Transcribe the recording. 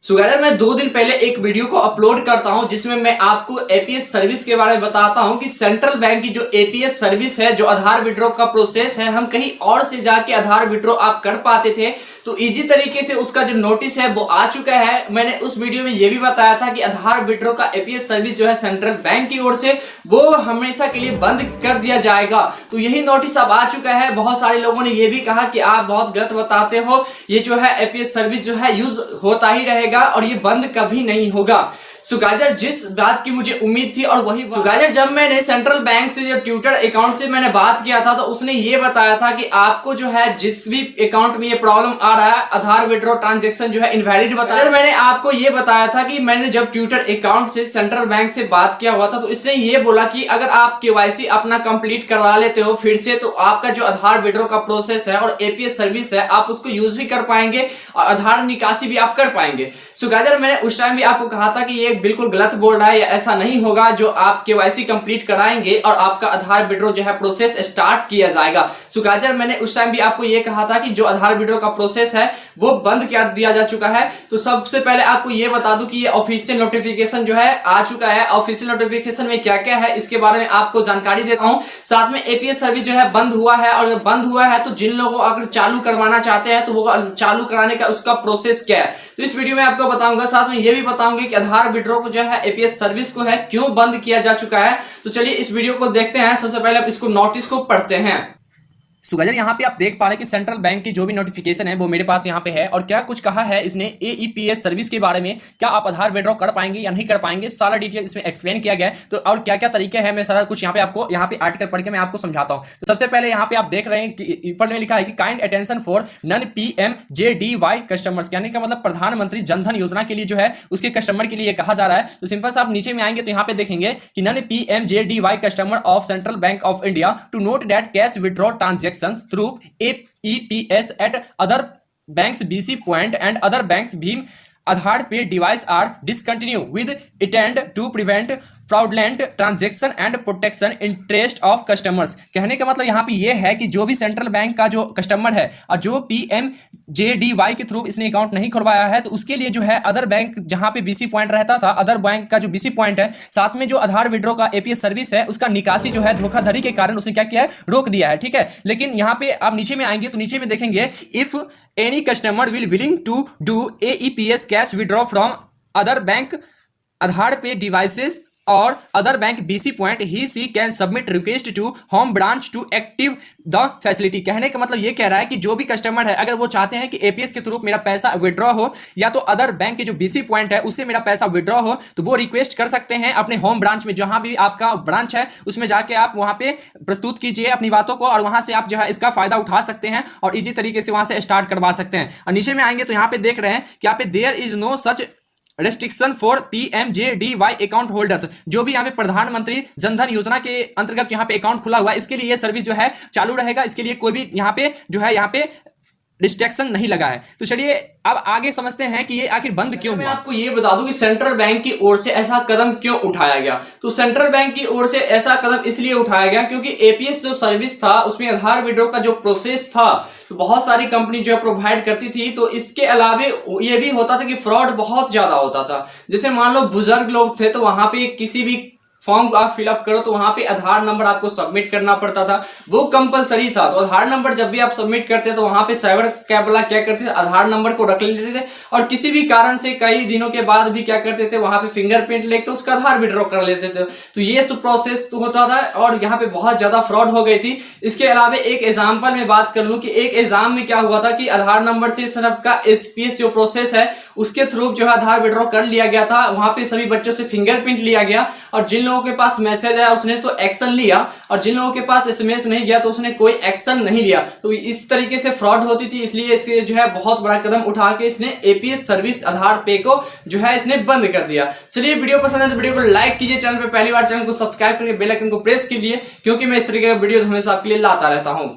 सुगैर मैं 2 दिन पहले एक वीडियो को अपलोड करता हूं जिसमें मैं आपको एपीएस सर्विस के बारे में बताता हूं कि सेंट्रल बैंक की जो एपीएस सर्विस है, जो आधार विड्रॉ का प्रोसेस है, हम कहीं और से जाके आधार विड्रॉ आप कर पाते थे तो इजी तरीके से उसका जो नोटिस है वो आ चुका है। मैंने उस वीडियो में ये भी बताया था कि आधार विड्रॉ का एपीएस सर्विस जो है सेंट्रल बैंक की ओर से वो हमेशा के लिए बंद कर दिया जाएगा। तो यही नोटिस अब आ चुका है। बहुत सारे लोगों ने ये भी कहा कि आप बहुत गलत बताते हो, ये जो है एपीएस सर्विस जो है यूज होता ही रहेगा और ये बंद कभी नहीं होगा। सुगाजर जिस बात की मुझे उम्मीद थी और वही सुगाजर जब मैंने सेंट्रल बैंक से जो ट्विटर अकाउंट से मैंने बात किया था तो उसने ये बताया था कि आपको जो है जिस भी अकाउंट में ये प्रॉब्लम आ रहा है, आधार विड्रॉ ट्रांजैक्शन जो है इनवैलिड बताया। मैंने आपको ये बताया था कि मैंने जब ट्विटर अकाउंट से सेंट्रल बैंक से बात किया हुआ था तो इसने ये बोला कि अगर आप केवाईसी अपना कंप्लीट करवा लेते हो फिर से तो आपका जो आधार विड्रॉ का प्रोसेस है और एपीएस सर्विस है आप उसको यूज भी कर पाएंगे और आधार निकासी भी आप कर पाएंगे। सुगाजर मैंने उस टाइम भी आपको कहा था कि ये बिल्कुल गलत बोल रहा है या ऐसा नहीं होगा, जो आप केवाईसी कंप्लीट कराएंगे और आपका आधार विड्रॉ जो है प्रोसेस स्टार्ट किया जाएगा। सुगाजर मैंने उस टाइम भी आपको ये कहा था कि जो आधार विड्रॉ का प्रोसेस है वो बंद कर दिया जा चुका है। तो सबसे पहले आपको ये बता दूं कि ये ऑफिशियल नोटिफिकेशन जो है आ चुका है। ऑफिशियल नोटिफिकेशन में क्या क्या है इसके बारे में आपको जानकारी देता हूं। साथ में एपीएस सर्विस जो है बंद हुआ है और बंद हुआ है तो जिन लोगों अगर चालू करवाना चाहते हैं तो वो चालू कराने का उसका प्रोसेस क्या है तो इस वीडियो में आपको बताऊंगा। साथ में ये भी बताऊंगा कि आधार विड्रॉ को जो है एपीएस सर्विस को है क्यों बंद किया जा चुका है। तो चलिए इस वीडियो को देखते हैं। सबसे पहले आप इसको नोटिस को पढ़ते हैं। सुगजर यहाँ पे आप देख पा रहे हैं कि सेंट्रल बैंक की जो भी नोटिफिकेशन है वो मेरे पास यहाँ पे है और क्या कुछ कहा है इसने एईपीएस सर्विस के बारे में, क्या आप आधार विड्रॉ कर पाएंगे या नहीं कर पाएंगे, सारा डिटेल इसमें एक्सप्लेन किया गया है। तो और क्या क्या तरीके हैं मैं सारा कुछ यहाँ पे आपको यहाँ पे आर्टिकल पढ़ के मैं आपको समझाता हूँ। तो सबसे पहले यहाँ पे आप देख रहे हैं कि ऊपर में लिखा है कि kind attention for non PMJDY customers, यानी का मतलब प्रधानमंत्री जनधन योजना के लिए जो है उसके कस्टमर के लिए कहा जा रहा है। तो सिंपल से आप नीचे में आएंगे तो यहाँ पे देखेंगे कि non PMJDY customer of Central Bank of India to note that cash withdraw transaction through AEPS at other banks BC Point and other banks Bhim Aadhaar Pay device are discontinued with intent to prevent fraudulent transaction and protection interest of customers. कहने का मतलब यहाँ पे ये है कि जो भी सेंट्रल बैंक का जो कस्टमर है और जो पीएमजेडीवाई के थ्रू इसने अकाउंट नहीं खुलवाया है तो उसके लिए जो है अदर बैंक जहाँ पे बीसी पॉइंट रहता था, अदर बैंक का जो बीसी पॉइंट है, साथ में जो आधार विड्रॉ का एपीएस सर्विस है उसका निकासी जो है धोखाधड़ी के कारण उसने क्या किया है, रोक दिया है। ठीक है, लेकिन यहाँ पे आप नीचे में आएंगे तो नीचे में देखेंगे if any customer will willing to do AEPS cash withdraw from other bank Aadhaar pay devices और other bank BC point he she can submit request to home branch to active the facility. कहने का मतलब ये कह रहा है कि जो भी कस्टमर है अगर वो चाहते हैं कि एपीएस के थ्रू मेरा पैसा विड्रॉ हो या तो अदर बैंक के जो बीसी पॉइंट है उससे मेरा पैसा विड्रॉ हो तो वो रिक्वेस्ट कर सकते हैं अपने होम ब्रांच में, जहां भी आपका ब्रांच है उसमें जाके आप वहां पे प्रस्तुत कीजिए अपनी बातों को और वहां से आप जो है इसका फायदा उठा सकते हैं और इजी तरीके से वहां से स्टार्ट करवा सकते हैं। और नीचे में आएंगे तो यहाँ पे देख रहे हैं कि यहाँ पे there is no such restriction for PMJDY account holders. जो भी यहाँ पे प्रधानमंत्री जनधन योजना के अंतर्गत यहाँ पे अकाउंट खुला हुआ है इसके लिए ये सर्विस जो है चालू रहेगा, इसके लिए कोई भी यहाँ पे जो है यहाँ पे रिस्ट्रिक्शन नहीं लगा है। तो चलिए अब आगे समझते हैं कि ये आखिर बंद क्यों हुआ। मैं आपको ये बता दूं कि सेंट्रल बैंक की ओर से ऐसा कदम क्यों उठाया गया। तो सेंट्रल बैंक की ओर से ऐसा कदम इसलिए उठाया गया क्योंकि एपीएस जो सर्विस था उसमें आधार विड्रॉ का जो प्रोसेस था तो बहुत सारी कंपनी जो प्रोवाइड करती थी। तो इसके अलावे ये भी होता था कि फ्रॉड बहुत ज्यादा होता था। जैसे मान लो बुजुर्ग लोग थे तो वहां पे किसी भी फॉर्म आप फिलअप करो तो वहां पे आधार नंबर आपको सबमिट करना पड़ता था, वो कंपलसरी था। तो आधार नंबर जब भी आप सबमिट करते तो वहां पे साइबर कैब वाला क्या करते थे, आधार नंबर को रख लेते थे और किसी भी कारण से कई दिनों के बाद भी क्या करते थे वहां पे फिंगरप्रिंट लेके उसका आधार विड्रॉ कर लेते थे। तो ये सब प्रोसेस तो होता था और यहाँ पे बहुत ज्यादा फ्रॉड हो गई थी। इसके अलावा एक एग्जाम्पल में बात कर लूं कि एक एग्जाम में क्या हुआ था कि आधार नंबर से सर आपका एसपीएस जो प्रोसेस है उसके थ्रू जो है आधार विड्रॉ कर लिया गया था। वहां पे सभी बच्चों से फिंगरप्रिंट लिया गया और जिन लोगों के पास मैसेज आया उसने तो एक्शन लिया और जिन लोगों के पास एसएमएस नहीं गया तो उसने कोई एक्शन नहीं लिया। तो इस तरीके से फ्रॉड होती थी, इसलिए इसके जो है बहुत बड़ा कदम उठा के इसने एपीएस सर्विस आधार पे को जो है इसने बंद कर दिया। चलिए वीडियो पसंद है तो वीडियो को लाइक कीजिए, चैनल पे पहली बार चैनल को सब्सक्राइब करके बेल आइकन को प्रेस कीजिए क्योंकि मैं इस तरीके का वीडियो हमेशा आपके लिए लाता रहता हूं।